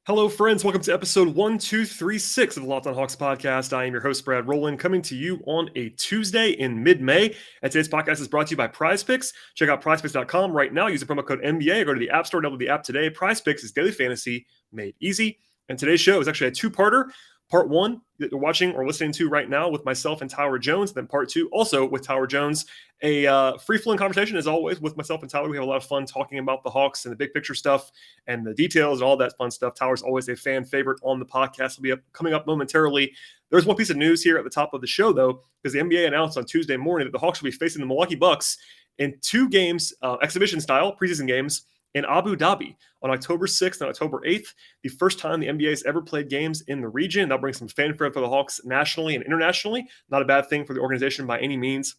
Hello, friends. Welcome to episode 1236 of the Locked on Hawks podcast. I am your host, Brad Rowland, coming to you on a Tuesday in mid-May. And today's podcast is brought to you by PrizePicks. Check out PrizePicks.com right now. Use the promo code NBA or go to the App Store, download the app today. PrizePicks is daily fantasy made easy. And today's show is actually a two-parter. Part one that you're watching or listening to right now with myself and Tyler Jones. And then part two, also with Tyler Jones, a free-flowing conversation as always with myself and Tyler. We have a lot of fun talking about the Hawks and the big picture stuff and the details and all that fun stuff. Tyler's always a fan favorite on the podcast. He'll be coming up momentarily. There's one piece of news here at the top of the show, though, because the NBA announced on Tuesday morning that the Hawks will be facing the Milwaukee Bucks in two games, exhibition style, preseason games, in Abu Dhabi on October 6th and October 8th, the first time the NBA has ever played games in the region. That'll bring some fanfare for the Hawks nationally and internationally. Not a bad thing for the organization by any means.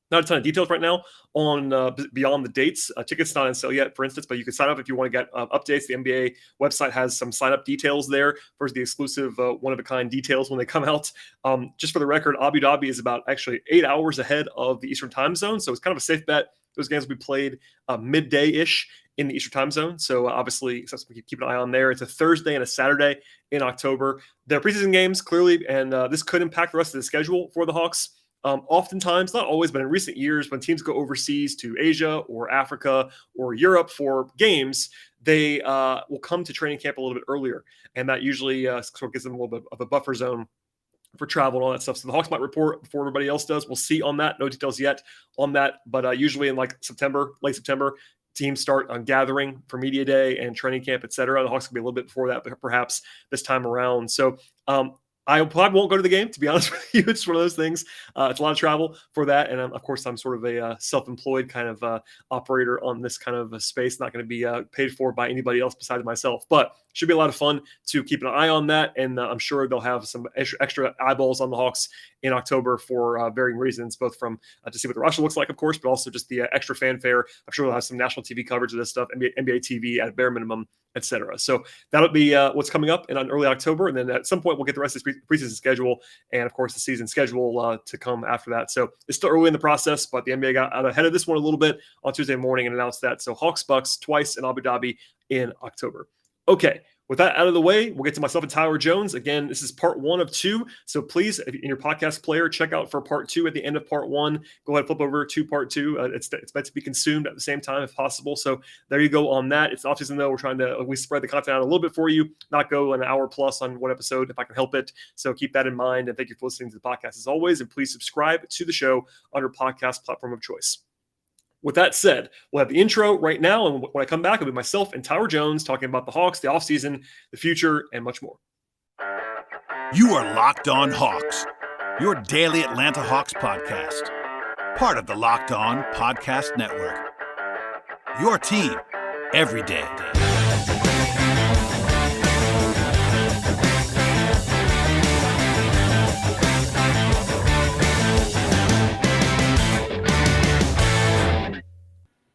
Not a ton of details right now on beyond the dates. Tickets not on sale yet, for instance, but you can sign up if you want to get updates. The NBA website has some sign-up details there for the exclusive one-of-a-kind details when they come out. Just for the record, Abu Dhabi is about actually 8 hours ahead of the Eastern time zone, so it's kind of a safe bet. Those games will be played midday-ish in the Eastern time zone. So obviously, something keep an eye on there. It's a Thursday and a Saturday in October. They're preseason games, clearly, and this could impact the rest of the schedule for the Hawks. Oftentimes, not always, but in recent years, when teams go overseas to Asia or Africa or Europe for games, they will come to training camp a little bit earlier. And that usually sort of gives them a little bit of a buffer zone for travel and all that stuff. So the Hawks might report before everybody else does. We'll see on that. No details yet on that. But usually in like September, late September, teams start gathering for media day and training camp, et cetera. The Hawks could be a little bit before that, but perhaps this time around. So I probably won't go to the game, to be honest with you. It's one of those things. It's a lot of travel for that. And of course, I'm sort of a self-employed kind of operator on this kind of a space, not going to be paid for by anybody else besides myself. But should be a lot of fun to keep an eye on that. And I'm sure they'll have some extra eyeballs on the Hawks in October for varying reasons, both from to see what the roster looks like, of course, but also just the extra fanfare. I'm sure they'll have some national TV coverage of this stuff, NBA TV at bare minimum, etc. So that'll be what's coming up in early October. And then at some point, we'll get the rest of this preseason schedule and, of course, the season schedule to come after that. So it's still early in the process, but the NBA got out ahead of this one a little bit on Tuesday morning and announced that. So Hawks Bucks twice in Abu Dhabi in October. Okay. With that out of the way, we'll get to myself and Tyler Jones. Again, this is part one of two. So please, in your podcast player, check out for part two at the end of part one. Go ahead and flip over to part two. It's meant to be consumed at the same time if possible. So there you go on that. It's offseason, though. We're trying to spread the content out a little bit for you, not go an hour plus on one episode if I can help it. So keep that in mind. And thank you for listening to the podcast as always. And please subscribe to the show on your podcast platform of choice. With that said, we'll have the intro right now, and when I come back, it'll be myself and Tyler Jones talking about the Hawks, the offseason, the future, and much more. You are Locked On Hawks, your daily Atlanta Hawks podcast, part of the Locked On Podcast Network. Your team every day.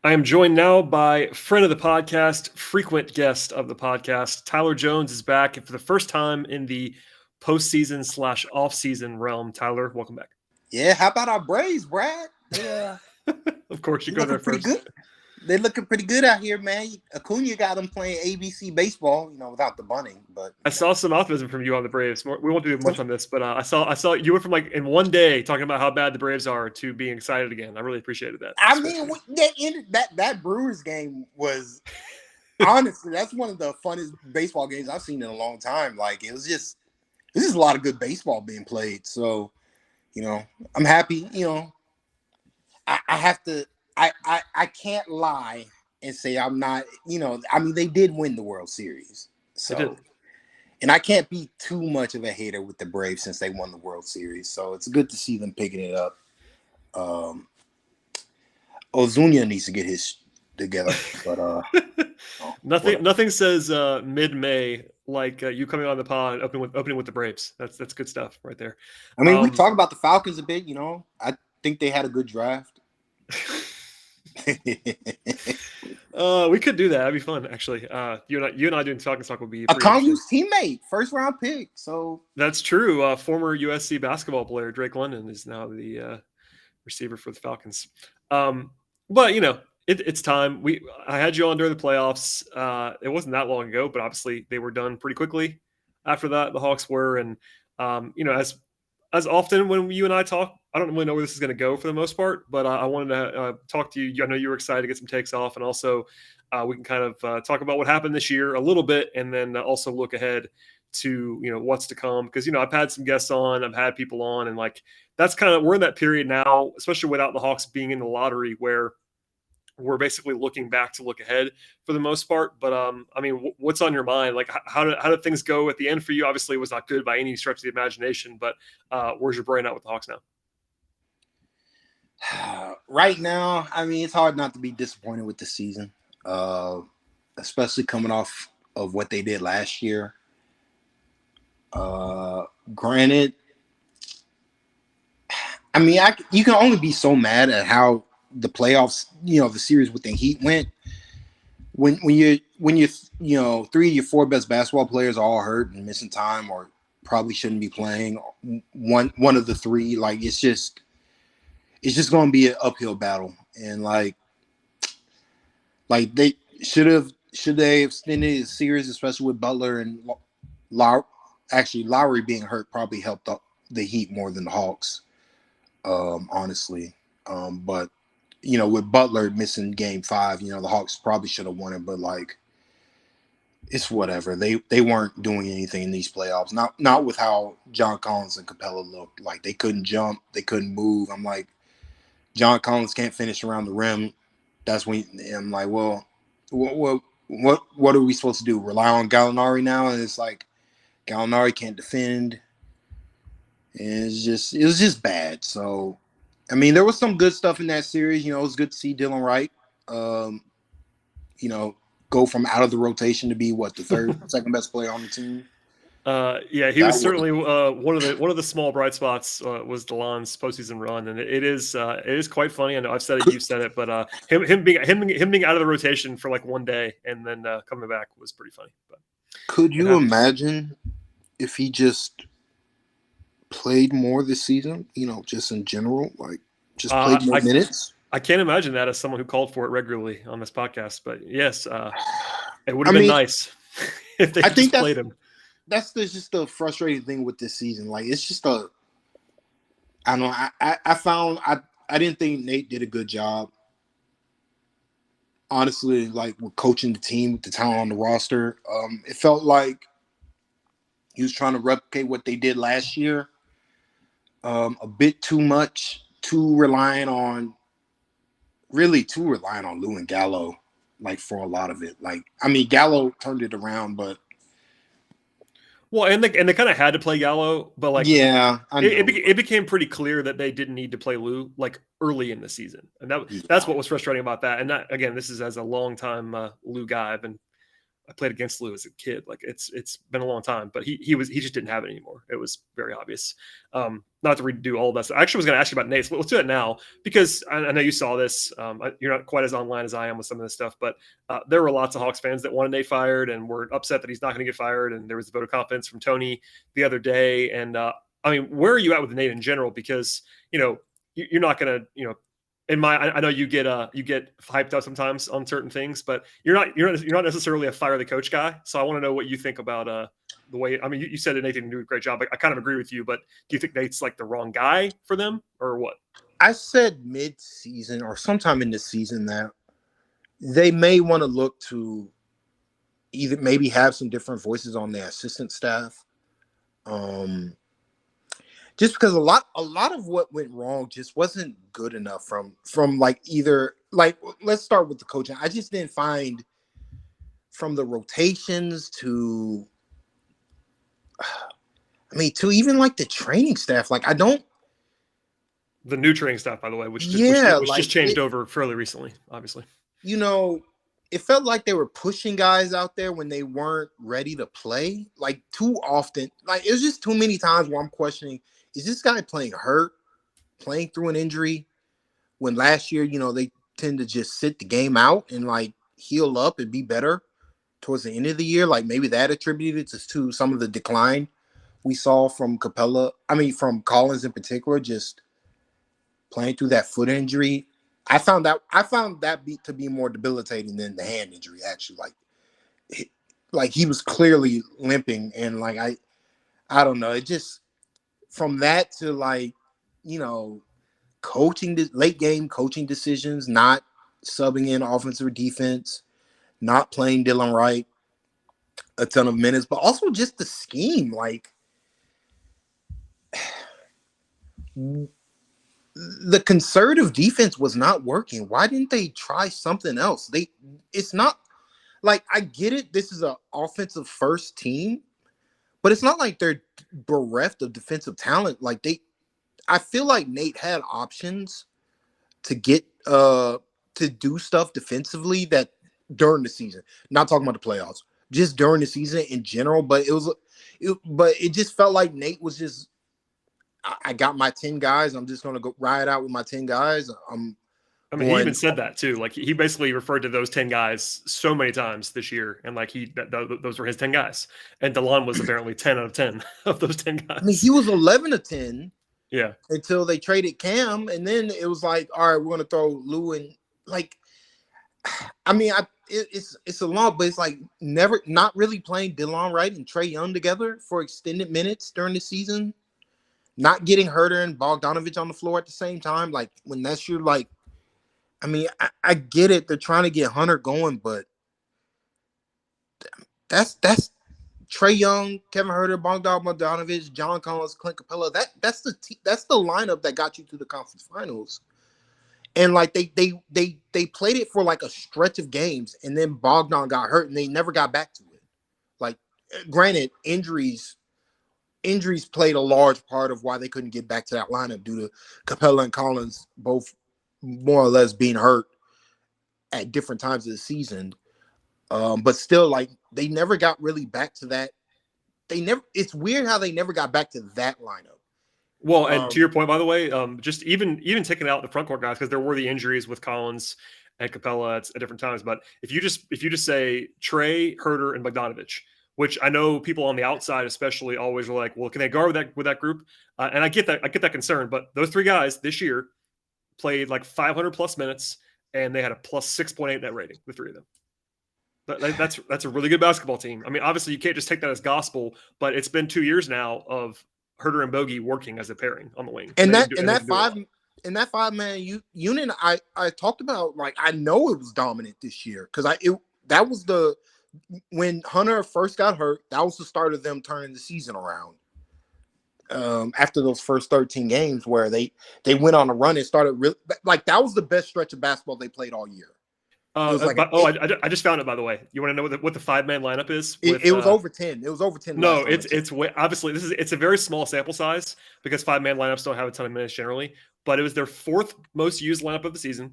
I am joined now by friend of the podcast, frequent guest of the podcast. Tyler Jones is back for the first time in the postseason / off-season realm. Tyler, welcome back. Yeah, how about our Braves, Brad? Yeah, of course, you go there first. Good. They're looking pretty good out here, man. Acuna got them playing ABC baseball, without the bunting. But I saw some optimism from you on the Braves. We won't do much on this, but I saw you went from like in one day talking about how bad the Braves are to being excited again. I really appreciated that. I mean, that Brewers game was honestly, that's one of the funnest baseball games I've seen in a long time. Like this is a lot of good baseball being played. So, I'm happy. I have to. I can't lie and say I'm not, they did win the World Series. So, and I can't be too much of a hater with the Braves since they won the World Series. So it's good to see them picking it up. Ozuna needs to get his together, but nothing says mid-May like you coming on the pod and opening with the Braves. That's good stuff right there. I mean, we talk about the Falcons a bit. I think they had a good draft. We could do that. That'd be fun, actually. You and I doing Falcons talk would be a Columbus teammate, first round pick. So that's true. Former USC basketball player Drake London is now the receiver for the Falcons. But It's time. I had you on during the playoffs. It wasn't that long ago, but obviously they were done pretty quickly. After that, the Hawks were, and as often when you and I talk, I don't really know where this is going to go for the most part. But I wanted to talk to you. I know you were excited to get some takes off, and also we can kind of talk about what happened this year a little bit, and then also look ahead to what's to come. Because I've had some guests on, I've had people on, and like that's kind of we're in that period now, especially without the Hawks being in the lottery where we're basically looking back to look ahead for the most part. But I mean, what's on your mind? Like, how did things go at the end for you? Obviously, it was not good by any stretch of the imagination. But where's your brain at with the Hawks now? Right now, I mean, it's hard not to be disappointed with the season, especially coming off of what they did last year. Granted, I mean, you can only be so mad at how the playoffs, the series with the Heat went. When you three of your four best basketball players are all hurt and missing time, or probably shouldn't be playing. One of the three, like it's just going to be an uphill battle, and like they should they have extended the series, especially with Butler and Lowry being hurt probably helped the Heat more than the Hawks, honestly. But with Butler missing Game 5, the Hawks probably should have won it, but like it's whatever. They weren't doing anything in these playoffs. Not with how John Collins and Capella looked. Like they couldn't jump, they couldn't move. I'm like, John Collins can't finish around the rim. That's when I'm like, well, what are we supposed to do? Rely on Gallinari now? And it's like Gallinari can't defend. And it was just bad. So I mean, there was some good stuff in that series. It was good to see Dylan Wright, go from out of the rotation to be the second best player on the team. Yeah, he was certainly one of the small bright spots was DeLon's postseason run, and it is quite funny. I know I've said it, you've said it, but him being out of the rotation for like one day and then coming back was pretty funny. But could you imagine if he just played more this season? Just in general, like just played more minutes. I can't imagine that as someone who called for it regularly on this podcast, but yes, it would have been nice if they just played him. That's just the frustrating thing with this season. Like it's just I don't know. I didn't think Nate did a good job. Honestly, like with coaching the team with the talent on the roster, it felt like he was trying to replicate what they did last year. A bit too much, too reliant on Lou and Gallo, like for a lot of it. Like, I mean, Gallo turned it around, but well, and they kind of had to play Gallo, but like, yeah, it became pretty clear that they didn't need to play Lou like early in the season, and that's what was frustrating about that. And that, again, this is as a longtime Lou guy. I played against Lou as a kid. Like it's been a long time, but he just didn't have it anymore. It was very obvious. Not to redo all that stuff. I actually was going to ask you about Nate. So let's do it now because I know you saw this. You're not quite as online as I am with some of this stuff, but there were lots of Hawks fans that wanted Nate fired and were upset that he's not going to get fired. And there was a vote of confidence from Tony the other day. And I mean, where are you at with Nate in general? Because you're not going to I know you get hyped up sometimes on certain things, but you're not necessarily a fire the coach guy. So I want to know what you think about the way. I mean, you said that Nate didn't do a great job. I kind of agree with you, but do you think Nate's like the wrong guy for them or what? I said mid-season or sometime in the season that they may want to look to either maybe have some different voices on their assistant staff. Just because a lot of what went wrong just wasn't good enough from like either like let's start with the coaching. I just didn't find from the rotations to even like the training staff. Like the new training staff, by the way, which just changed over fairly recently, obviously. It felt like they were pushing guys out there when they weren't ready to play. Like too often, like it was just too many times where I'm questioning. Is this guy playing hurt, playing through an injury? When last year, they tend to just sit the game out and like heal up and be better towards the end of the year. Like maybe that attributed to some of the decline we saw from from Collins in particular, just playing through that foot injury. I found that to be more debilitating than the hand injury. Actually, like he was clearly limping, and like I don't know. It just from that to like coaching late game coaching decisions, not subbing in offensive or defense, not playing Dylan Wright a ton of minutes, but also just the scheme. Like the conservative defense was not working. Why didn't they try something else? It's not like I get it. This is an offensive first team, but it's not like they're bereft of defensive talent. Like I feel like Nate had options to get to do stuff defensively that during the season. Not talking about the playoffs, just during the season in general. But it just felt like Nate was just. I got my 10 guys. I'm just gonna go ride out with my 10 guys. He even said that too. Like he basically referred to those 10 guys so many times this year, and like those were his 10 guys. And DeLon was apparently 10 out of 10 of those 10 guys. I mean, he was 11 of 10. Yeah. Until they traded Cam, and then it was like, all right, we're gonna throw Lou in. Like, I mean, it's a lot, but it's like not really playing Dylan Wright and Trae Young together for extended minutes during the season. Not getting Herter and Bogdanovich on the floor at the same time. Like when that's your like, I mean, I get it. They're trying to get Hunter going, but that's Trae Young, Kevin Herter, Bogdanovich, John Collins, Clint Capella. That's the lineup that got you to the conference finals. And like they played it for like a stretch of games, and then Bogdan got hurt, and they never got back to it. Like, granted, injuries played a large part of why they couldn't get back to that lineup due to Capella and Collins both more or less being hurt at different times of the season. But still, like, they never got really back to that. It's weird how they never got back to that lineup. Well, and to your point, by the way, just even taking out the front court guys, because there were the injuries with Collins and Capella at different times. But if you just say Trae, Herter, and Bogdanovich, which I know people on the outside especially always are like, well, can they guard with that group? And I get that concern. But those three guys this year played like 500 plus minutes, and they had a plus 6.8 net rating, the three of them. That's a really good basketball team. I mean, obviously you can't just take that as gospel, but it's been 2 years now of Herter and Bogey working as a pairing on the wing. And that 5-man unit I talked about, like, I know it was dominant this year because that was when Hunter first got hurt, that was the start of them turning the season around. After those first 13 games where they went on a run and started really, like, that was the best stretch of basketball they played all year. I just found it, by the way. You want to know what the 5-man lineup is? It was over 10. It was over 10. No, it's obviously it's a very small sample size because 5-man lineups don't have a ton of minutes generally. But it was their fourth most used lineup of the season,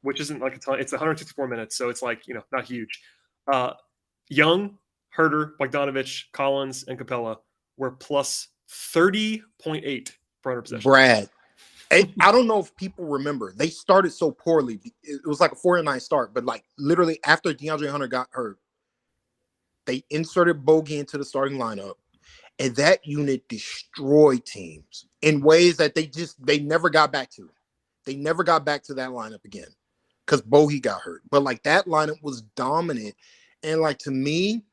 which isn't like a ton. It's 164 minutes, so it's like, not huge. Young, Herter, Bogdanovich, Collins, and Capella were plus 30.8 per 100 possessions. Brad, I don't know if people remember. They started so poorly. It was like a 4-9 start, but like literally after DeAndre Hunter got hurt, they inserted Bogey into the starting lineup, and that unit destroyed teams in ways that they never got back to. They never got back to that lineup again because Bogey got hurt. But like that lineup was dominant, and like to me,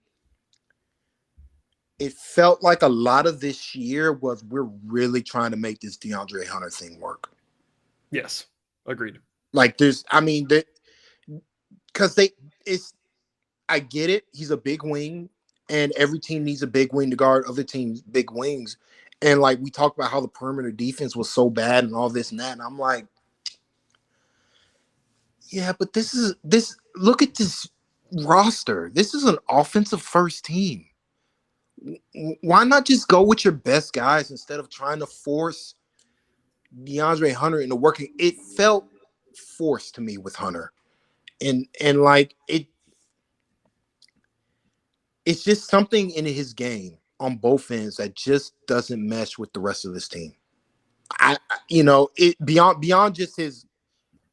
it felt like a lot of this year was we're really trying to make this DeAndre Hunter thing work. Yes, agreed. Like I get it. He's a big wing, and every team needs a big wing to guard other teams' big wings. And like we talked about how the perimeter defense was so bad and all this and that, and I'm like, yeah, but look at this roster. This is an offensive first team. Why not just go with your best guys instead of trying to force DeAndre Hunter into working? It felt forced to me with Hunter, and like it's just something in his game on both ends that just doesn't mesh with the rest of this team. Beyond just his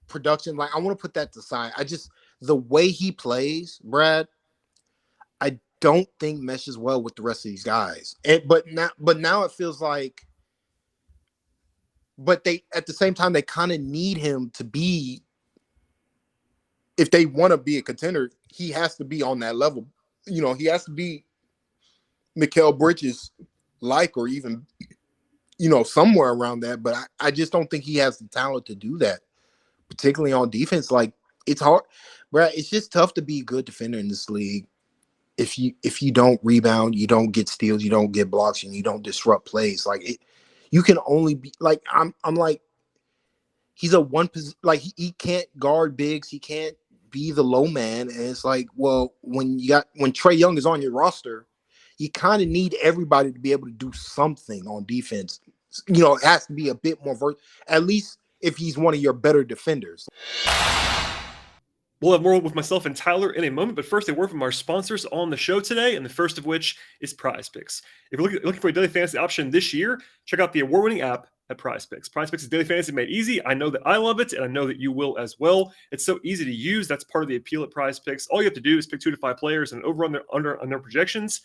production, like I want to put that aside. The way he plays, Brad, I don't think meshes well with the rest of these guys. But now it feels like, but they at the same time they kind of need him to be if they want to be a contender, he has to be on that level. You know, he has to be Mikal Bridges like, or even, you know, somewhere around that. But I just don't think he has the talent to do that, particularly on defense. Like, it's hard, bro. It's just tough to be a good defender in this league if you don't rebound, you don't get steals, you don't get blocks, and you don't disrupt plays. Like, you can only be like, I'm like, he's a one position, like he can't guard bigs, he can't be the low man. And it's like, well, when Trae Young is on your roster, you kind of need everybody to be able to do something on defense. You know, it has to be a bit more at least if he's one of your better defenders. We'll have more with myself and Tyler in a moment, but first, a word from our sponsors on the show today, and the first of which is PrizePicks. If you're looking for a daily fantasy option this year, check out the award-winning app at PrizePicks. PrizePicks is daily fantasy made easy. I know that I love it, and I know that you will as well. It's so easy to use. That's part of the appeal at PrizePicks. All you have to do is pick 2 to 5 players and over on their projections.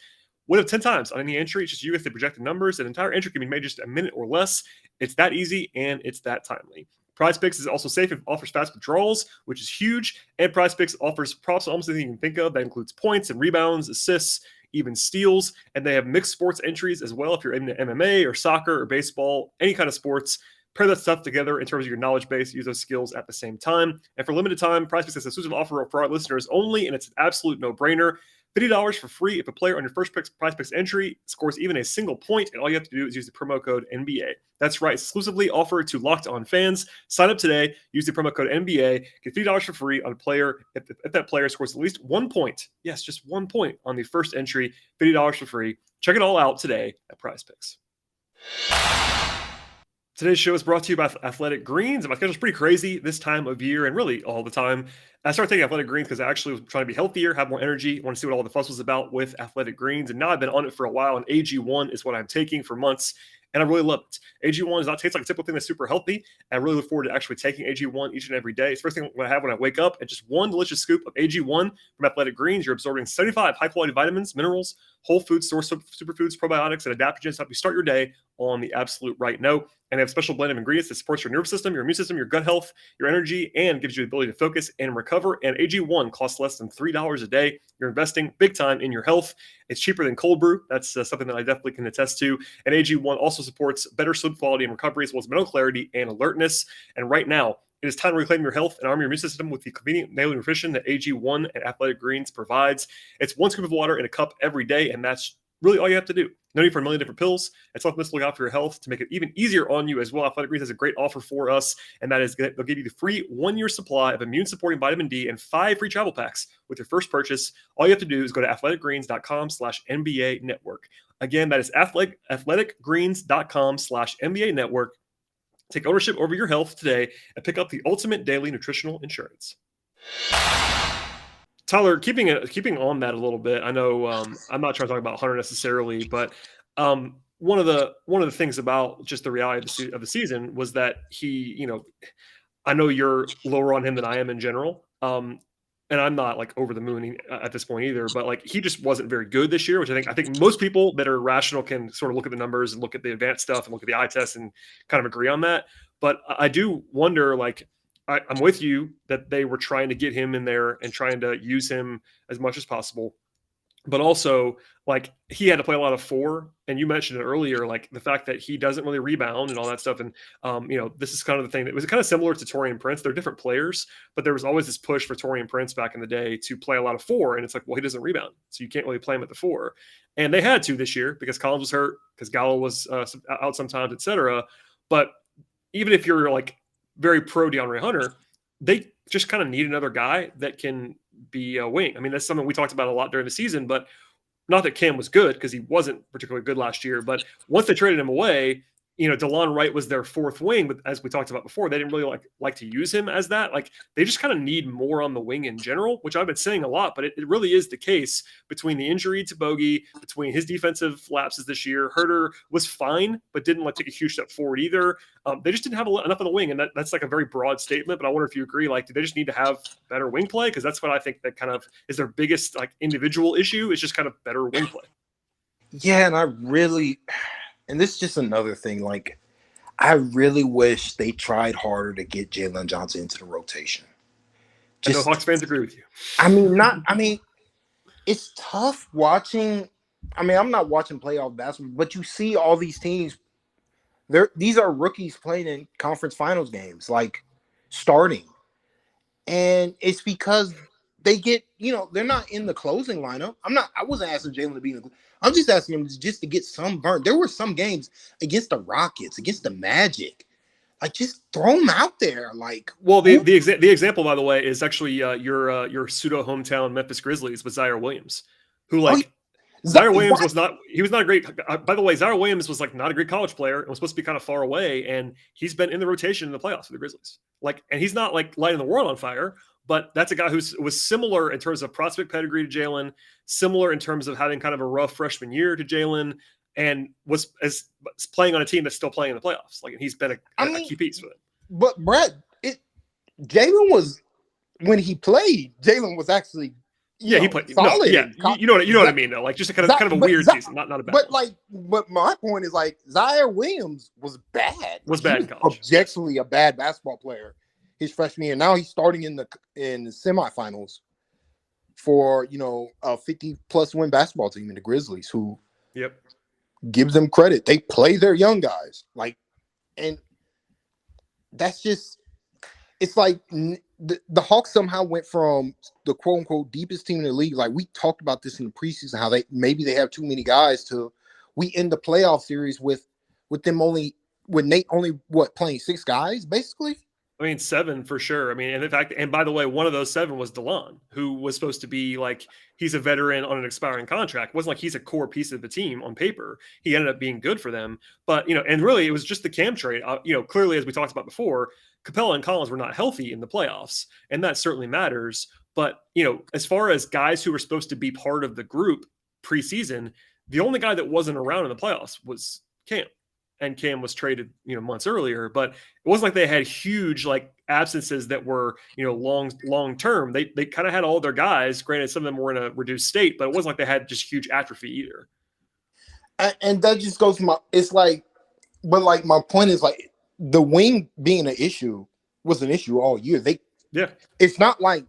Win up 10 times on any entry. It's just you have to project the numbers. An entire entry can be made just a minute or less. It's that easy, and it's that timely. PrizePicks is also safe and offers fast withdrawals, which is huge. And PrizePicks offers props almost anything you can think of. That includes points and rebounds, assists, even steals. And they have mixed sports entries as well. If you're into MMA or soccer or baseball, any kind of sports, pair that stuff together in terms of your knowledge base, use those skills at the same time. And for limited time, PrizePicks has an exclusive offer for our listeners only, and it's an absolute no-brainer. $50 for free if a player on your first PrizePicks entry scores even a single point, and all you have to do is use the promo code NBA. That's right, exclusively offered to Locked On fans. Sign up today, use the promo code NBA, get $50 for free on a player if that player scores at least 1 point. Yes, just 1 point on the first entry, $50 for free. Check it all out today at PrizePicks. Today's show is brought to you by Athletic Greens. My schedule's pretty crazy this time of year and really all the time. I started taking Athletic Greens because I actually was trying to be healthier, have more energy, want to see what all the fuss was about with Athletic Greens. And now I've been on it for a while, and AG1 is what I'm taking for months, and I really love it. AG1 does not taste like a typical thing that's super healthy. I really look forward to actually taking AG1 each and every day. It's the first thing I have when I wake up, and just one delicious scoop of AG1 from Athletic Greens. You're absorbing 75 high-quality vitamins, minerals, whole food source superfoods, probiotics, and adaptogens to help you start your day on the absolute right note. And they have a special blend of ingredients that supports your nervous system, your immune system, your gut health, your energy, and gives you the ability to focus and recover. And AG1 costs less than $3 a day. You're investing big time in your health. It's cheaper than cold brew. That's something that I definitely can attest to. And AG1 also supports better sleep quality and recovery, as well as mental clarity and alertness. And right now, it is time to reclaim your health and arm your immune system with the convenient daily nutrition that AG1 and Athletic Greens provides. It's 1 scoop of water in a cup every day, and that's really all you have to do. No need for a million different pills. It's something to look out for your health to make it even easier on you as well. Athletic Greens has a great offer for us, and that is they'll give you the free 1-year supply of immune-supporting vitamin D and 5 free travel packs with your first purchase. All you have to do is go to athleticgreens.com/NBA network. Again, that is athleticgreens.com/NBA network. Take ownership over your health today and pick up the ultimate daily nutritional insurance. Tyler, keeping on that a little bit, I know I'm not trying to talk about Hunter necessarily, but one of the things about just the reality of the season was that he, I know you're lower on him than I am in general, and I'm not like over the moon at this point either, but like he just wasn't very good this year, which I think most people that are rational can sort of look at the numbers and look at the advanced stuff and look at the eye test and kind of agree on that. But I do wonder, like, I'm with you that they were trying to get him in there and trying to use him as much as possible. But also, like, he had to play a lot of 4, and you mentioned it earlier, like the fact that he doesn't really rebound and all that stuff. And this is kind of the thing that was kind of similar to Taurean Prince. They're different players, but there was always this push for Taurean Prince back in the day to play a lot of 4, and it's like, well, he doesn't rebound, so you can't really play him at the 4. And they had to this year because Collins was hurt, because Gallo was out sometimes, etc. But even if you're like very pro DeAndre Hunter, they just kind of need another guy that can be a wing. I mean, that's something we talked about a lot during the season, but not that Cam was good, because he wasn't particularly good last year. But once they traded him away, DeLon Wright was their 4th wing, but as we talked about before, they didn't really like to use him as that. Like, they just kind of need more on the wing in general, which I've been saying a lot, but it really is the case between the injury to Bogey, between his defensive lapses this year. Herter was fine, but didn't take a huge step forward either. They just didn't have enough on the wing, and that's like a very broad statement, but I wonder if you agree. Like, do they just need to have better wing play? Because that's what I think that kind of is their biggest individual issue, is just kind of better wing play. Yeah, and this is just another thing. Like, I really wish they tried harder to get Jalen Johnson into the rotation. I know just, Hawks fans agree with you. it's tough watching. I mean, I'm not watching playoff basketball, but you see all these teams. These are rookies playing in conference finals games, like starting, and it's because they get, they're not in the closing lineup. I wasn't asking Jalen to be in the. I'm just asking him just to get some burn. There were some games against the Rockets, against the Magic, like just throw them out there. Like, well, the example, by the way, is actually your pseudo hometown Memphis Grizzlies with Zaire Williams, who like. Zaire Williams was not a great, by the way, Zaire Williams was like not a great college player and was supposed to be kind of far away. And he's been in the rotation in the playoffs for the Grizzlies. Like, and he's not like lighting the world on fire, but that's a guy who was similar in terms of prospect pedigree to Jalen, similar in terms of having kind of a rough freshman year to Jalen, and was playing on a team that's still playing in the playoffs. Like, and he's been a key piece for them. But Brett, Jalen was, when he played, Jalen was actually, he played solid. You know what I mean though. Like just a kind of a weird season, not a bad. But my point is like Zaire Williams was bad. Was bad in college. Objectively a bad basketball player his freshman year. Now he's starting in the semifinals for a 50+ win basketball team in the Grizzlies, who gives them credit. They play their young guys and that's just, it's like the Hawks somehow went from the quote unquote deepest team in the league. Like we talked about this in the preseason, how they have too many guys to we end the playoff series with Nate only playing 6 guys basically. I mean 7 for sure. I mean, and in fact, and by the way, one of those 7 was DeLon, who was supposed to be like he's a veteran on an expiring contract. It wasn't like he's a core piece of the team on paper. He ended up being good for them, but and really it was just the Cam trade. Clearly as we talked about before, Capella and Collins were not healthy in the playoffs, and that certainly matters. But, as far as guys who were supposed to be part of the group preseason, the only guy that wasn't around in the playoffs was Cam. And Cam was traded, months earlier, but it wasn't like they had huge like absences that were, long term. They kind of had all their guys. Granted, some of them were in a reduced state, but it wasn't like they had just huge atrophy either. And that just goes to my point is like, the wing being an issue was an issue all year. It's not like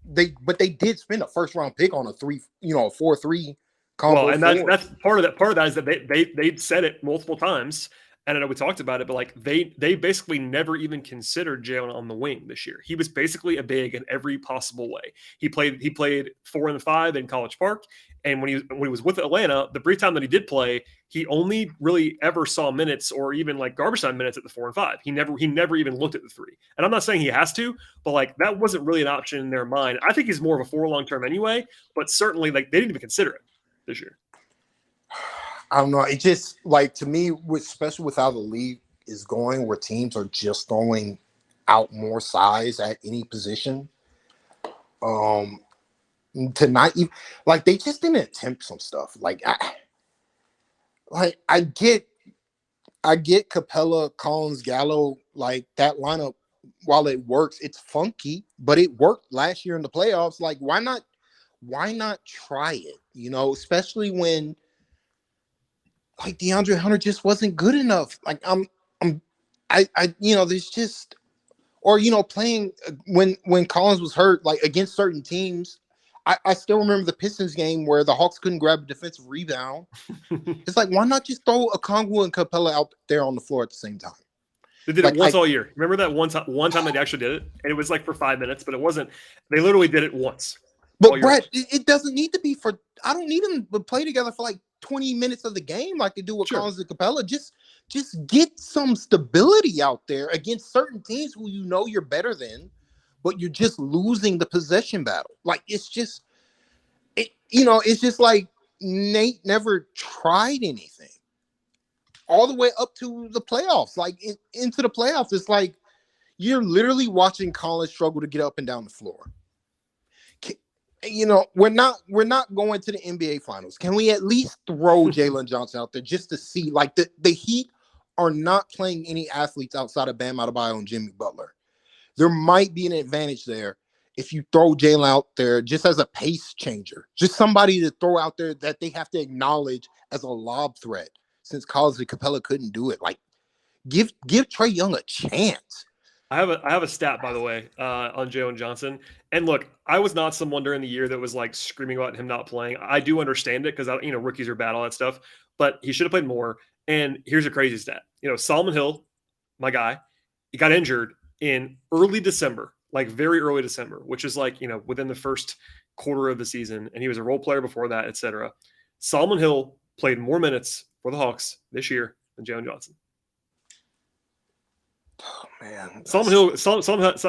they did spend a first round pick on a 4-3 combo. Well, and that's part of that. Part of that is that they said it multiple times, and I know we talked about it, but like they basically never even considered Jalen on the wing this year. He was basically a big in every possible way. He played 4 and 5 in College Park. And when he was with Atlanta, the brief time that he did play, he only really ever saw minutes or even like garbage time minutes at the 4 and 5. He never even looked at the 3. And I'm not saying he has to, but like that wasn't really an option in their mind. I think he's more of a 4 long term anyway, but certainly like they didn't even consider it this year. I don't know. It just like to me, especially with how the league is going, where teams are just throwing out more size at any position. To not even like they just didn't attempt some stuff. I get Capella, Collins, Gallo, like that lineup. While it works, it's funky, but it worked last year in the playoffs. Like, why not try it? Especially when like DeAndre Hunter just wasn't good enough. Like there's just, or playing when Collins was hurt, like against certain teams. I still remember the Pistons game where the Hawks couldn't grab a defensive rebound. It's like, why not just throw Okongwu and Capella out there on the floor at the same time? They did it once all year. Remember that one time they actually did it? And it was like for 5 minutes, but it wasn't. They literally did it once. But Brett, it doesn't need to be for – I don't need them to play together for like 20 minutes of the game like they do with Collins and Capella. Just get some stability out there against certain teams who you're better than, but you're just losing the possession battle. Like, it's just like Nate never tried anything all the way up to the playoffs. Like, into the playoffs, it's like you're literally watching Collins struggle to get up and down the floor. We're not going to the NBA Finals. Can we at least throw Jalen Johnson out there just to see? Like, the Heat are not playing any athletes outside of Bam Adebayo and Jimmy Butler. There might be an advantage there if you throw Jalen out there just as a pace changer, just somebody to throw out there that they have to acknowledge as a lob threat. Since Collins and Capella couldn't do it, like give Trae Young a chance. I have a stat, by the way, on Jalen Johnson. And look, I was not someone during the year that was like screaming about him not playing. I do understand it because rookies are bad, all that stuff. But he should have played more. And here's a crazy stat. Solomon Hill, my guy, he got injured in early December, like very early December, which is like within the first quarter of the season, and he was a role player before that, etc. Solomon Hill played more minutes for the Hawks this year than Jalen Johnson. Oh man, Solomon Hill,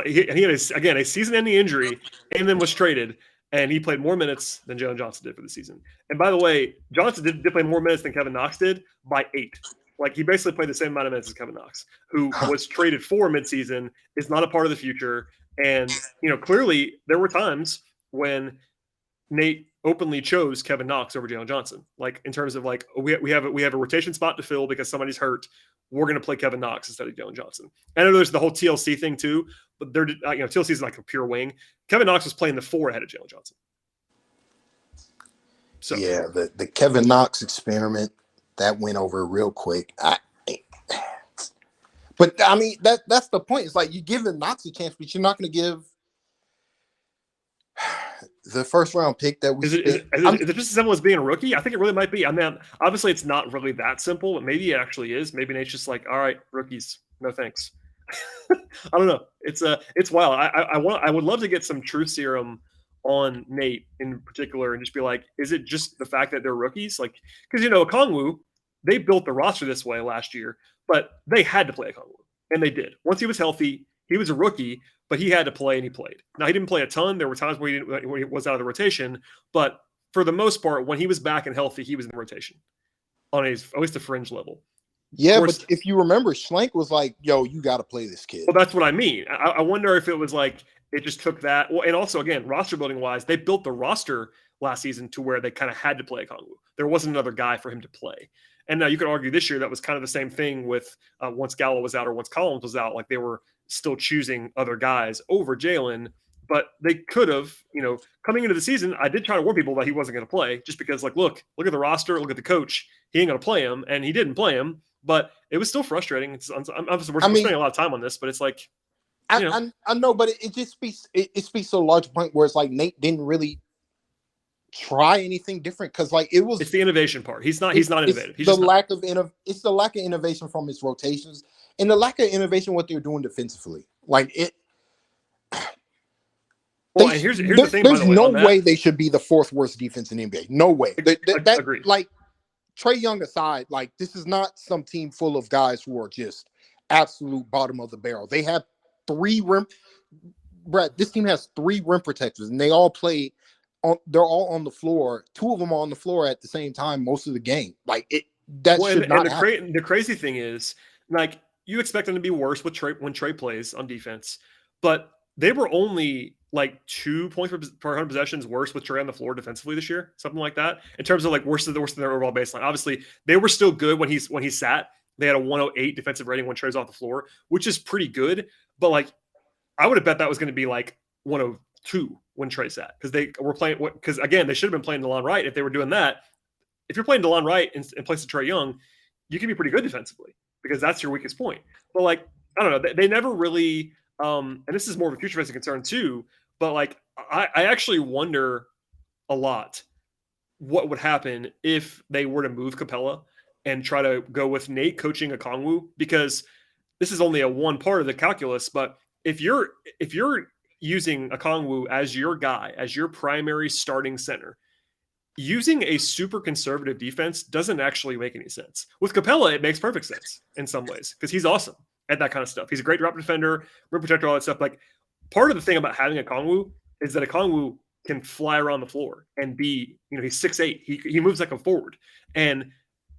he had a season-ending injury, and then was traded, and he played more minutes than Jalen Johnson did for the season. And by the way, Johnson did play more minutes than Kevin Knox did by 8. Like he basically played the same amount of minutes as Kevin Knox, who was traded for midseason, is not a part of the future. And clearly there were times when Nate openly chose Kevin Knox over Jalen Johnson. Like in terms of like we have a rotation spot to fill because somebody's hurt. We're going to play Kevin Knox instead of Jalen Johnson. I know there's the whole TLC thing too, but TLC is like a pure wing. Kevin Knox was playing the 4 ahead of Jalen Johnson. So yeah, the Kevin Knox experiment that went over real quick. But I mean that's the point. It's like you're giving Knox a chance, but you're not going to give the first round pick that we. Is it just as simple as being a rookie? I think it really might be. I mean, obviously it's not really that simple, but maybe it actually is. Maybe Nate's just like, all right, rookies, no thanks. I don't know. It's wild. I would love to get some truth serum on Nate in particular and just be like, is it just the fact that they're rookies? Like, because Okongwu, they built the roster this way last year, but they had to play Okongwu, and they did. Once he was healthy, he was a rookie, but he had to play, and he played. Now, he didn't play a ton. There were times where he was out of the rotation, but for the most part, when he was back and healthy, he was in the rotation on at least a fringe level. Yeah, but if you remember, Schlenk was like, yo, you got to play this kid. Well, that's what I mean. I wonder if it was like it just took that. Well, and also, again, roster building wise, they built the roster last season to where they kind of had to play Okongwu. There wasn't another guy for him to play. And now you could argue this year that was kind of the same thing with once Gallo was out or once Collins was out, like they were still choosing other guys over Jalen, but they could have, coming into the season, I did try to warn people that he wasn't going to play just because look at the roster, look at the coach. He ain't going to play him, and he didn't play him, but it was still frustrating. We're spending a lot of time on this, but it's like, I know, but it just speaks, it speaks to a large point where it's like Nate didn't really try anything different because it's the innovation part. He's not innovative. It's the lack of innovation from his rotations and the lack of innovation what they're doing defensively. Well, and here's the thing. There's no way they should be the 4th worst defense in the NBA. No way. Agreed. Like Trae Young aside, like this is not some team full of guys who are just absolute bottom of the barrel. They have 3 rim. Brett, this team has 3 rim protectors, and they all play. They're all on the floor. 2 of them are on the floor at the same time most of the game. Like it, that should not happen. The crazy thing is, like you expect them to be worse with Trae when Trae plays on defense, but they were only like 2 points per 100 possessions worse with Trae on the floor defensively this year, something like that. In terms of like worse than their overall baseline. Obviously, they were still good when he sat. They had a 108 defensive rating when Trae's off the floor, which is pretty good. But like, I would have bet that was going to be like 102 when Trae sat because they were playing. Because again, they should have been playing DeLon Wright if they were doing that. If you're playing DeLon Wright in place of Trae Young, you can be pretty good defensively because that's your weakest point. But like, I don't know, they never really. And this is more of a future facing concern too. But like, I actually wonder a lot what would happen if they were to move Capella and try to go with Nate coaching Okongwu, because this is only a one part of the calculus. But if you're using Okongwu as your guy, as your primary starting center, using a super conservative defense doesn't actually make any sense. With Capella, it makes perfect sense in some ways because he's awesome at that kind of stuff. He's a great drop defender, rim protector, all that stuff. Like, part of the thing about having Okongwu is that Okongwu can fly around the floor and be, he's 6'8". He moves like a forward. And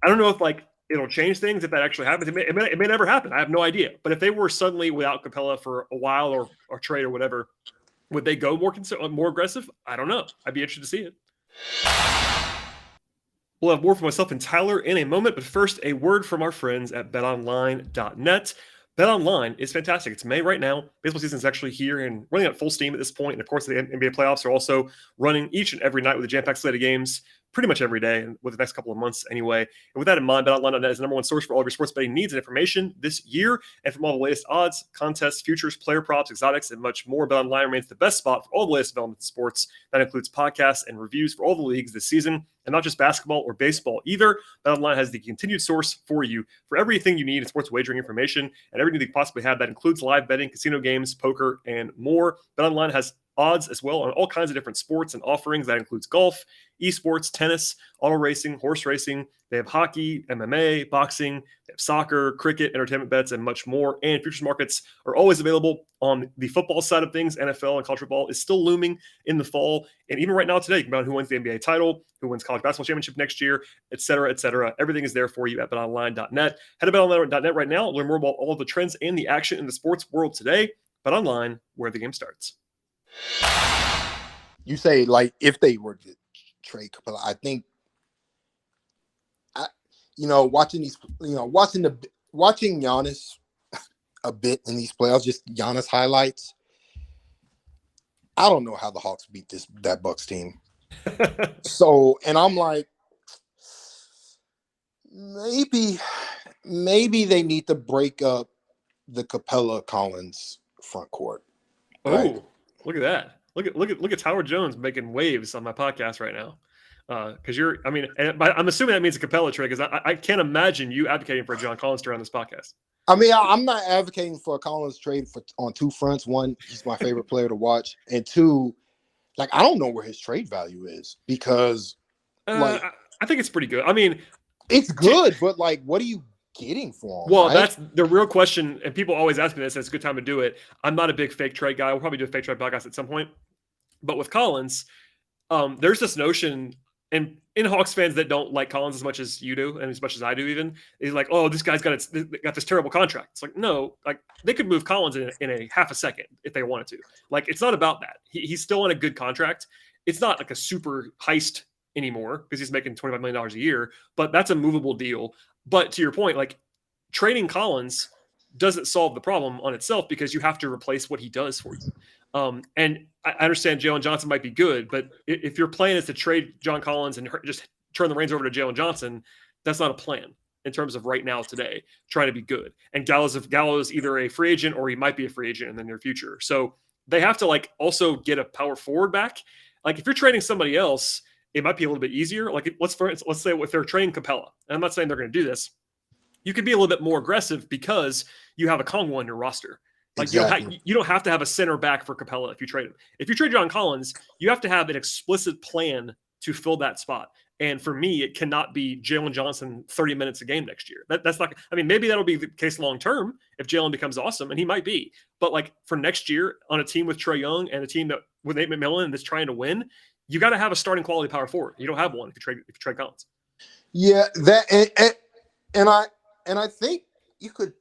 I don't know if like it'll change things if that actually happens. It may never happen. I have no idea. But if they were suddenly without Capella for a while or trade or whatever, would they go more aggressive? I don't know. I'd be interested to see it. We'll have more from myself and Tyler in a moment, but first, a word from our friends at betonline.net. BetOnline is fantastic. It's May right now. Baseball season is actually here and running at full steam at this point. And of course, the NBA playoffs are also running each and every night with a jam-packed slate of games. pretty much every day and with the next couple of months anyway. And with that in mind, BetOnline.net is the number one source for all of your sports betting needs and information this year. And from all the latest odds, contests, futures, player props, exotics, and much more, BetOnline remains the best spot for all the latest developments in sports. That includes podcasts and reviews for all the leagues this season, and not just basketball or baseball either. BetOnline has the continued source for you for everything you need in sports wagering information and everything you possibly have. That includes live betting, casino games, poker, and more. BetOnline has odds as well on all kinds of different sports and offerings. That includes golf, esports, tennis, auto racing, horse racing. They have hockey, MMA, boxing, they have soccer, cricket, entertainment bets, and much more. And futures markets are always available on the football side of things. NFL and college football is still looming in the fall. And even right now today, you can bet on who wins the NBA title, who wins college basketball championship next year, et cetera, et cetera. Everything is there for you at betonline.net. Head to betonline.net right now. Learn more about all the trends and the action in the sports world today. BetOnline, where the game starts. You say, like, if they were to trade Capella, I think, watching Giannis a bit in these playoffs, just Giannis highlights. I don't know how the Hawks beat that Bucks team. So, and I'm like, maybe they need to break up the Capella Collins front court. Right? Oh, look at that. Look at Howard Jones making waves on my podcast right now. Because I'm assuming that means a Capella trade, because I can't imagine you advocating for a John Collins trade on this podcast. I mean, I'm not advocating for a Collins trade on two fronts. One, he's my favorite player to watch, and two, like, I don't know where his trade value is, because I think it's pretty good. I mean, it's good, but like, what are you getting for him? Well, right? That's the real question, and people always ask me this, and it's a good time to do it. I'm not a big fake trade guy. We'll probably do a fake trade podcast at some point. But with Collins, there's this notion, and in Hawks fans that don't like Collins as much as you do, and as much as I do even, is like, oh, this guy's got this terrible contract. It's like, no, like, they could move Collins in a half a second if they wanted to. Like, it's not about that. He's still on a good contract. It's not like a super heist anymore because he's making $25 million a year, but that's a movable deal. But to your point, like, trading Collins doesn't solve the problem on itself, because you have to replace what he does for you. And I understand Jalen Johnson might be good, but if your plan is to trade John Collins and just turn the reins over to Jalen Johnson, that's not a plan in terms of right now today, trying to be good. And Gallo's either a free agent or he might be a free agent in the near future. So they have to, like, also get a power forward back. Like, if you're trading somebody else, it might be a little bit easier. Like, let's say if they're trading Capella, and I'm not saying they're going to do this, you could be a little bit more aggressive because you have a Kongwa in your roster. Like, exactly. You don't have to have a center back for Capella if you trade him. If you trade John Collins, you have to have an explicit plan to fill that spot. And for me, it cannot be Jalen Johnson 30 minutes a game next year. That's not. I mean, maybe that'll be the case long term if Jalen becomes awesome, and he might be. But, like, for next year on a team with Trae Young and a team that with Nate McMillan that's trying to win, you got to have a starting quality power forward. You don't have one if you trade Collins. Yeah, that and I think you could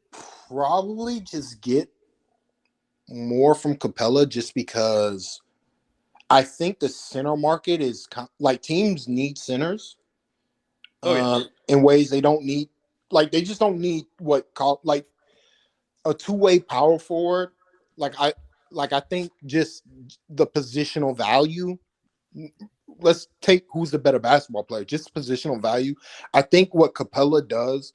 probably just get more from Capella, just because I think the center market is like, teams need centers in ways they don't need. Like, they just don't need like a two-way power forward. Like I think just the positional value. Let's take who's the better basketball player, just positional value. I think what Capella does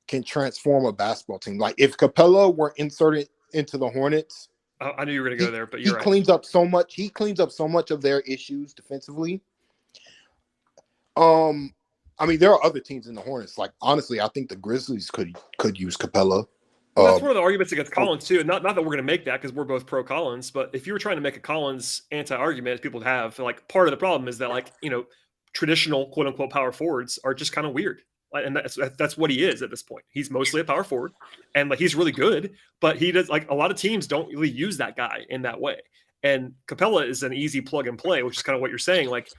can transform a basketball team. Like, if Capella were inserted into the Hornets, I knew you were going to go there, but you're right. He cleans up so much of their issues defensively. I mean, there are other teams in the Hornets. Like, honestly, I think the Grizzlies could use Capella. Well, that's one of the arguments against Collins too. And not that we're going to make that, because we're both pro Collins, but if you were trying to make a Collins anti-argument, as people have, like, part of the problem is that, like, traditional quote unquote power forwards are just kind of weird. And that's what he is at this point. He's mostly a power forward, and, like, he's really good, but he does, like, a lot of teams don't really use that guy in that way. And Capella is an easy plug and play, which is kind of what you're saying. Like,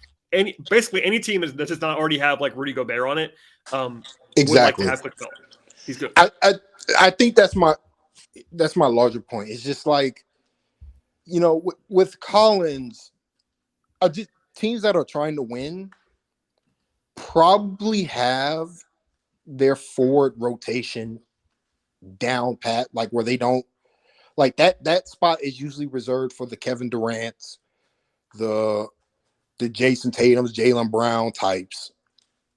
basically any team that does not already have, like, Rudy Gobert on it, exactly. Would like to have Capella. He's good. I think that's my larger point. It's just like, with Collins, just teams that are trying to win probably have their forward rotation down pat, like, where they don't, like, that spot is usually reserved for the Kevin Durant's, the the Jason Tatums, Jaylen Brown types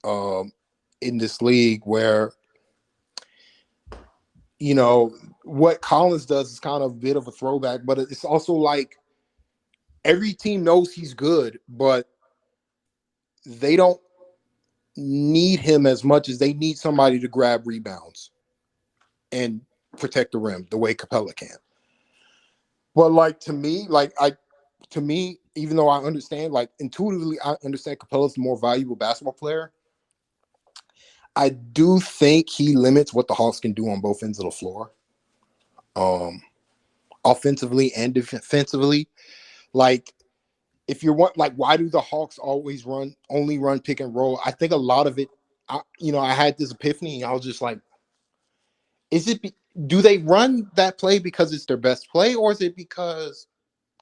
in this league where, you know, what Collins does is kind of a bit of a throwback, but it's also like every team knows he's good, but they don't need him as much as they need somebody to grab rebounds and protect the rim the way Capella can. But like to me, even though I understand, like intuitively, I understand Capella's the more valuable basketball player. I do think he limits what the Hawks can do on both ends of the floor, offensively and defensively. Like, if you're like, why do the Hawks always only run pick and roll? I think a lot of it, I had this epiphany. I was just like, do they run that play because it's their best play, or is it because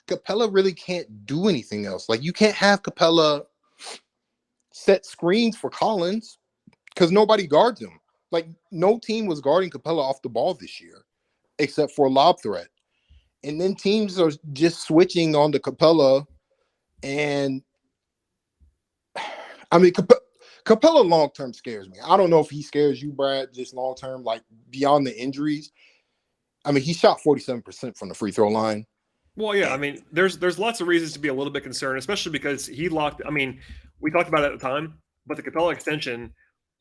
Capella really can't do anything else? Like, you can't have Capella set screens for Collins because nobody guards him. Like, no team was guarding Capella off the ball this year except for a lob threat. And then teams are just switching on to Capella. And I mean, Capella long-term scares me. I don't know if he scares you, Brad, just long-term, like beyond the injuries. I mean, he shot 47% from the free throw line. Well, yeah, I mean, there's lots of reasons to be a little bit concerned, especially because he locked. I mean, we talked about it at the time, but the Capella extension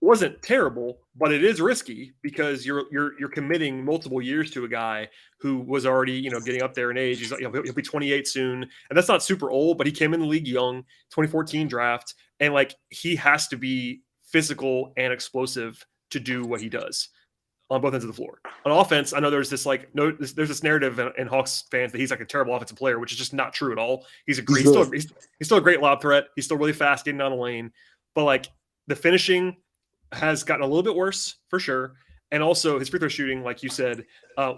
wasn't terrible, but it is risky because you're committing multiple years to a guy who was already getting up there in age. He'll be 28 soon, and that's not super old, but he came in the league young, 2014 draft, and like he has to be physical and explosive to do what he does on both ends of the floor. On offense, I know there's this there's this narrative in Hawks fans that he's like a terrible offensive player, which is just not true at all. He's still a great lob threat. He's still really fast getting down the lane, but like the finishing has gotten a little bit worse for sure. And also his free throw shooting, like you said,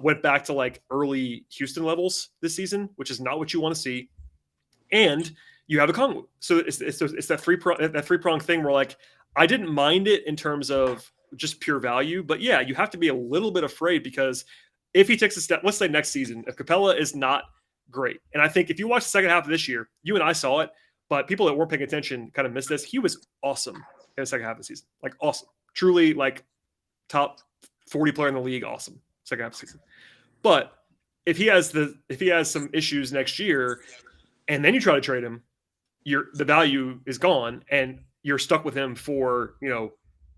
went back to like early Houston levels this season, which is not what you want to see. And you have a Kongwu. So it's that three-prong thing where like, I didn't mind it in terms of just pure value, but yeah, you have to be a little bit afraid because if he takes a step, let's say next season, if Capella is not great. And I think if you watch the second half of this year, you and I saw it, but people that weren't paying attention kind of missed this. He was awesome in the second half of the season. Like awesome. Truly like top 40 player in the league. Awesome. Second half of the season. But if he has some issues next year and then you try to trade him, the value is gone and you're stuck with him for,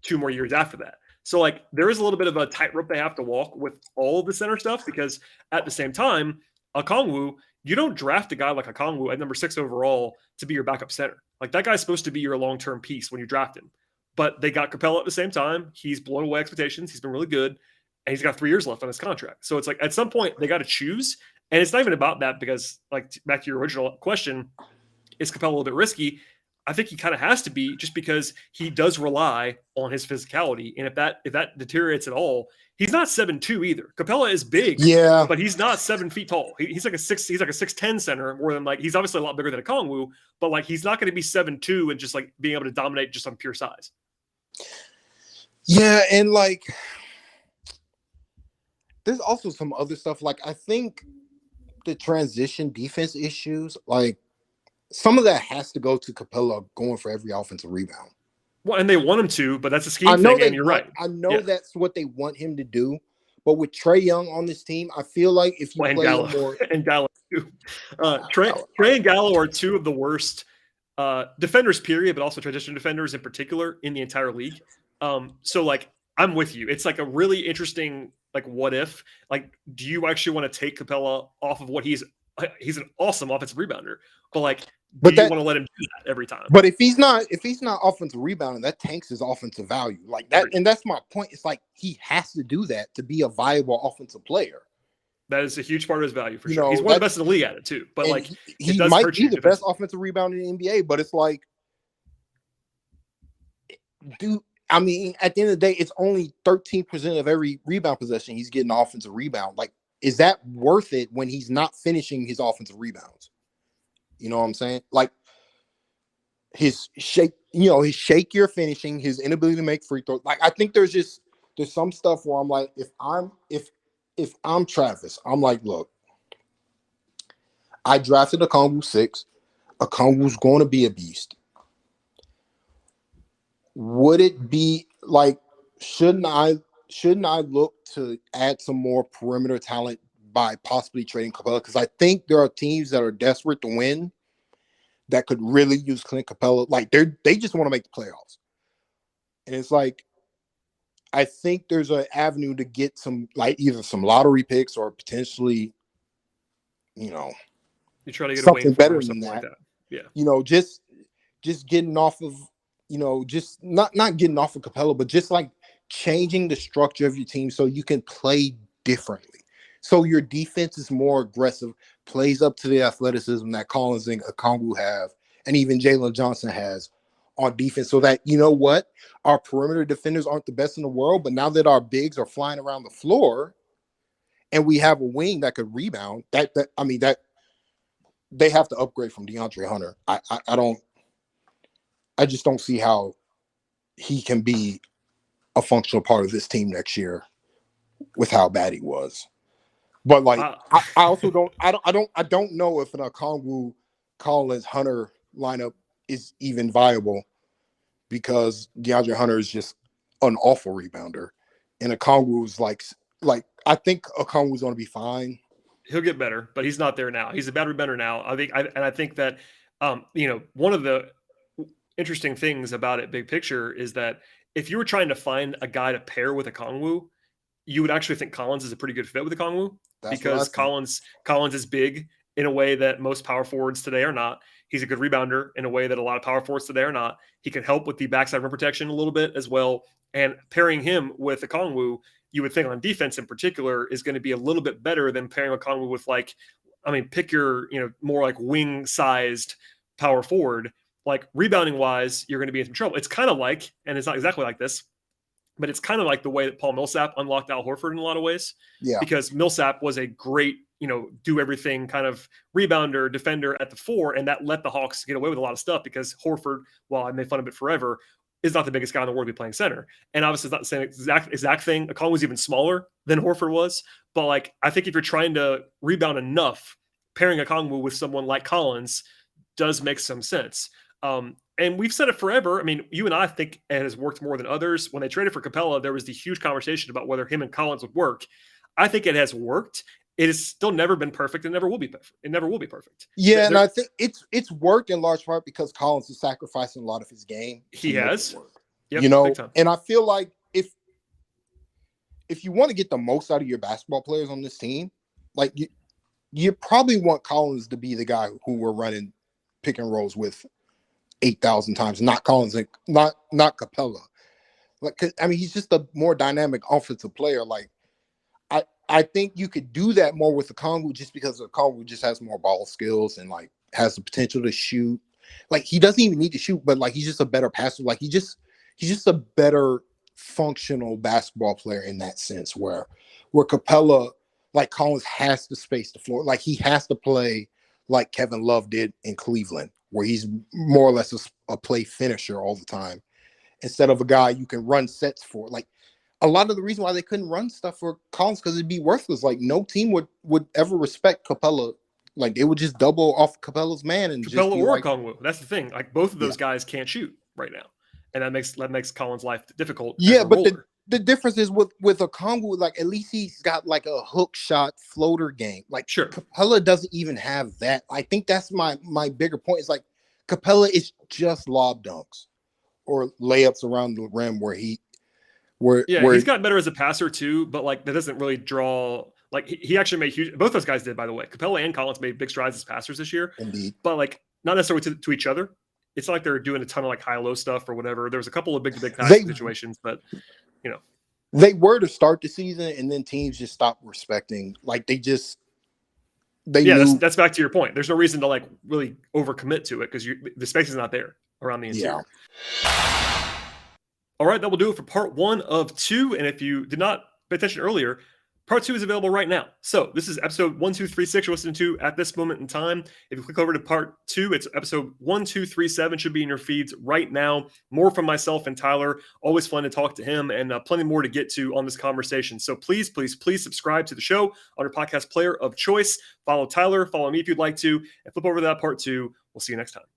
2 more years after that. So like there is a little bit of a tightrope they have to walk with all of the center stuff because at the same time, Okongwu, you don't draft a guy like Okongwu at number 6 overall to be your backup center. Like that guy's supposed to be your long-term piece when you draft him. But they got Capella at the same time. He's blown away expectations. He's been really good. And he's got 3 years left on his contract. So it's like at some point they got to choose. And it's not even about that because like back to your original question, is Capella a little bit risky? I think he kind of has to be just because he does rely on his physicality. And if that deteriorates at all, he's not 7'2" either. Capella is big, but he's not 7 feet tall. He's like a 6'10" center more than like, he's obviously a lot bigger than a Kongwu, but like, he's not going to be 7'2" and just like being able to dominate just on pure size. Yeah. And like, there's also some other stuff. Like, I think the transition defense issues, like, some of that has to go to Capella going for every offensive rebound. Well, and they want him to, but that's a scheme thing, and you're right. I know that's what they want him to do, but with Trae Young on this team, I feel like if you play him more... and Gallo, too. Trae and Gallo are 2 of the worst defenders, period, but also transition defenders in particular in the entire league. So, like, I'm with you. It's like a really interesting, like, what if? Like, do you actually want to take Capella off of what he's an awesome offensive rebounder, but like, do you want to let him do that every time? But if he's not offensive rebounding, that tanks his offensive value. Like that, and that's my point. It's like he has to do that to be a viable offensive player. That is a huge part of his value for sure. He's one of the best in the league at it too. But like, he might be the best offensive rebounder in the NBA. But it's like, I mean, at the end of the day, it's only 13% of every rebound possession he's getting an offensive rebound. Like, is that worth it when he's not finishing his offensive rebounds? You know what I'm saying? Like his shakier finishing, his inability to make free throws. Like, I think there's some stuff where I'm like, if I'm Travis, I'm like, look, I drafted a Kongwu 6. Okongwu's going to be a beast. Would it be like, shouldn't I look to add some more perimeter talent by possibly trading Capella? Because I think there are teams that are desperate to win that could really use Clint Capella. Like they just want to make the playoffs. And it's like, I think there's an avenue to get some, like either some lottery picks or potentially, you try to get a something Wayne better or than something that. like that. Yeah. Just getting off of, just not getting off of Capella, but just like changing the structure of your team so you can play differently. So your defense is more aggressive, plays up to the athleticism that Collins and Okongwu have, and even Jalen Johnson has on defense, so that, our perimeter defenders aren't the best in the world, but now that our bigs are flying around the floor and we have a wing that could rebound, that they have to upgrade from DeAndre Hunter. I just don't see how he can be a functional part of this team next year with how bad he was. But like, I also don't know if an Okongwu, Collins, Hunter lineup is even viable, because DeAndre Hunter is just an awful rebounder, and Okongwu's like I think Okongwu's going to be fine. He'll get better, but he's not there now. He's a bad rebounder now. I think that one of the interesting things about it, big picture, is that if you were trying to find a guy to pair with Okongwu, you would actually think Collins is a pretty good fit with Okongwu, because Collins is big in a way that most power forwards today are not. He's a good rebounder in a way that a lot of power forwards today are not. He can help with the backside rim protection a little bit as well. And pairing him with Okongwu, you would think on defense in particular, is going to be a little bit better than pairing Okongwu with pick your, more like wing sized power forward. Like rebounding wise, you're going to be in some trouble. It's kind of like, and it's not exactly like this, but it's kind of like the way that Paul Millsap unlocked Al Horford in a lot of ways. Yeah. Because Millsap was a great, do everything kind of rebounder, defender at the 4, and that let the Hawks get away with a lot of stuff, because Horford, while I made fun of it forever, is not the biggest guy in the world to be playing center. And obviously it's not the same exact thing. Okongwu was even smaller than Horford was. But like, I think if you're trying to rebound enough, pairing Okongwu with someone like Collins does make some sense. And we've said it forever. I mean, you and I think it has worked more than others. When they traded for Capella, there was the huge conversation about whether him and Collins would work. I think it has worked. It has still never been perfect. It never will be perfect. It never will be perfect. Yeah, and I think it's worked in large part because Collins is sacrificing a lot of his game. He has. Yep, and I feel like if you want to get the most out of your basketball players on this team, like you probably want Collins to be the guy who we're running pick and rolls with 8,000 times, not Collins, not Capella. Like, he's just a more dynamic offensive player. Like, I think you could do that more with Okongwu, just because Okongwu just has more ball skills and like has the potential to shoot. Like, he doesn't even need to shoot, but like, he's just a better passer. Like, he's just a better functional basketball player in that sense, where Capella, like Collins, has to space the floor. Like, he has to play like Kevin Love did in Cleveland, where he's more or less a play finisher all the time, instead of a guy you can run sets for. Like, a lot of the reason why they couldn't run stuff for Collins, because it'd be worthless. Like, no team would ever respect Capella. Like, they would just double off Capella's man and Capella just or Okongwu. That's the thing. Like, both of those guys can't shoot right now, and that makes Collins' life difficult. Yeah, but the difference is with Okongwu, like, at least he's got like a hook shot floater game. Like, sure, Capella doesn't even have that. I think that's my bigger point. Is like, Capella is just lob dunks or layups around the rim where he's gotten better as a passer too, but like that doesn't really draw. Like, he actually made huge. Both those guys did, by the way. Capella and Collins made big strides as passers this year. Indeed, but like not necessarily to each other. It's not like they're doing a ton of like high-low stuff or whatever. There was a couple of big passing situations, but they were to start the season, and then teams just stopped respecting. Like, that's back to your point. There's no reason to like really overcommit to it, because the space is not there around the interior. All right, that will do it for part 1 of 2. And if you did not pay attention earlier, Part 2 is available right now. So this is episode 1236 you're listening to at this moment in time. If you click over to part 2, it's episode 1237, should be in your feeds right now. More from myself and Tyler. Always fun to talk to him, and plenty more to get to on this conversation. So please subscribe to the show on your podcast player of choice. Follow Tyler, follow me if you'd like to, and flip over to that part 2. We'll see you next time.